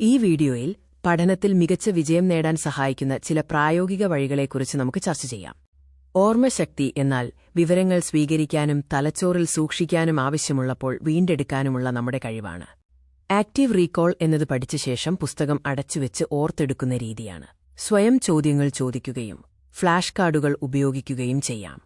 ഈ വീഡിയോയിൽ പഠനത്തിൽ മികച്ച വിജയം നേടാൻ സഹായിക്കുന്ന ചില പ്രായോഗിക വഴികളെക്കുറിച്ച് നമുക്ക് ചർച്ച ചെയ്യാം. ഓർമ്മശക്തി എന്നാൽ വിവരങ്ങൾ സ്വീകരിക്കാനും തലച്ചോറിൽ സൂക്ഷിക്കാനും ആവശ്യമുള്ളപ്പോൾ വീണ്ടെടുക്കാനുമുള്ള നമ്മുടെ കഴിവാണ്. ആക്റ്റീവ് റീകോൾ എന്നത് പഠിച്ച ശേഷം പുസ്തകം അടച്ചുവെച്ച് ഓർത്തെടുക്കുന്ന രീതിയാണ്. സ്വയം ചോദ്യങ്ങൾ ചോദിക്കുകയും ഫ്ലാഷ് കാർഡുകൾ ഉപയോഗിക്കുകയും ചെയ്യാം.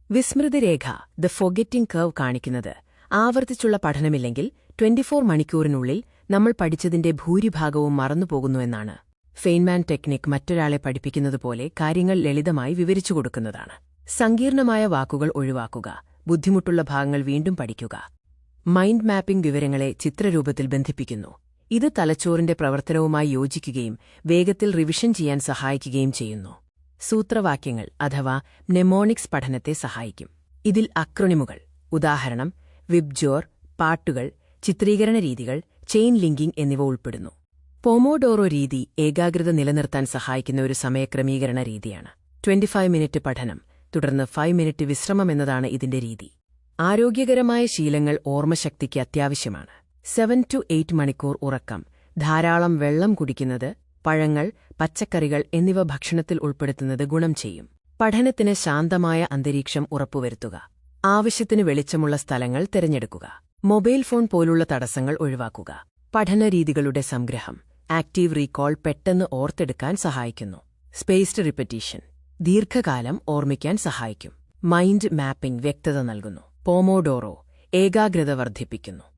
വിസ്മൃതിരേഖ ദ ഫൊഗെറ്റിംഗ് കർവ് കാണിക്കുന്നത് ആവർത്തിച്ചുള്ള പഠനമില്ലെങ്കിൽ 24 മണിക്കൂറിനുള്ളിൽ നമ്മൾ പഠിച്ചതിന്റെ ഭൂരിഭാഗവും മറന്നുപോകുന്നുവെന്നാണ്. ഫെയ്ൻമാൻ ടെക്നിക് മറ്റൊരാളെ പഠിപ്പിക്കുന്നതുപോലെ കാര്യങ്ങൾ ലളിതമായി വിവരിച്ചുകൊടുക്കുന്നതാണ്. സങ്കീർണമായ വാക്കുകൾ ഒഴിവാക്കുക, ബുദ്ധിമുട്ടുള്ള ഭാഗങ്ങൾ വീണ്ടും പഠിക്കുക. മൈൻഡ് മാപ്പിംഗ് വിവരങ്ങളെ ചിത്രരൂപത്തിൽ ബന്ധിപ്പിക്കുന്നു. ഇത് തലച്ചോറിന്റെ പ്രവർത്തനവുമായി യോജിക്കുകയും വേഗത്തിൽ റിവിഷൻ ചെയ്യാൻ സഹായിക്കുകയും ചെയ്യുന്നു. സൂത്രവാക്യങ്ങൾ അഥവാ നെമോണിക്സ് പഠനത്തെ സഹായിക്കും. ഇതിൽ അക്രോണിമുകൾ, ഉദാഹരണം വിബ്ജോർ, പാട്ടുകൾ, ചിത്രീകരണ രീതികൾ, ചെയിൻ ലിങ്കിംഗ് എന്നിവ ഉൾപ്പെടുന്നു. പോമോഡോറോ രീതി ഏകാഗ്രത നിലനിർത്താൻ സഹായിക്കുന്ന ഒരു സമയക്രമീകരണ രീതിയാണ്. 25 മിനിറ്റ് പഠനം, തുടർന്ന് 5 മിനിറ്റ് വിശ്രമം എന്നതാണ് ഇതിന്റെ രീതി. ആരോഗ്യകരമായ ശീലങ്ങൾ ഓർമ്മശക്തിക്ക് അത്യാവശ്യമാണ്. 7 to 8 മണിക്കൂർ ഉറക്കം, ധാരാളം വെള്ളം കുടിക്കുന്നത്, പഴങ്ങൾ, പച്ചക്കറികൾ എന്നിവ ഭക്ഷണത്തിൽ ഉൾപ്പെടുത്തുന്നത് ഗുണം ചെയ്യും. പഠനത്തിന് ശാന്തമായ അന്തരീക്ഷം ഉറപ്പുവരുത്തുക. ആവശ്യത്തിന് വെളിച്ചമുള്ള സ്ഥലങ്ങൾ തിരഞ്ഞെടുക്കുക. മൊബൈൽ ഫോൺ പോലുള്ള തടസ്സങ്ങൾ ഒഴിവാക്കുക. പഠനരീതികളുടെ സംഗ്രഹം. ആക്റ്റീവ് റീകോൾ പെട്ടെന്ന് ഓർത്തെടുക്കാൻ സഹായിക്കുന്നു. സ്പേസ്ഡ് റിപ്പറ്റീഷൻ ദീർഘകാലം ഓർമ്മിക്കാൻ സഹായിക്കും. മൈൻഡ് മാപ്പിംഗ് വ്യക്തത നൽകുന്നു. പോമോഡോറോ ഏകാഗ്രത വർദ്ധിപ്പിക്കുന്നു.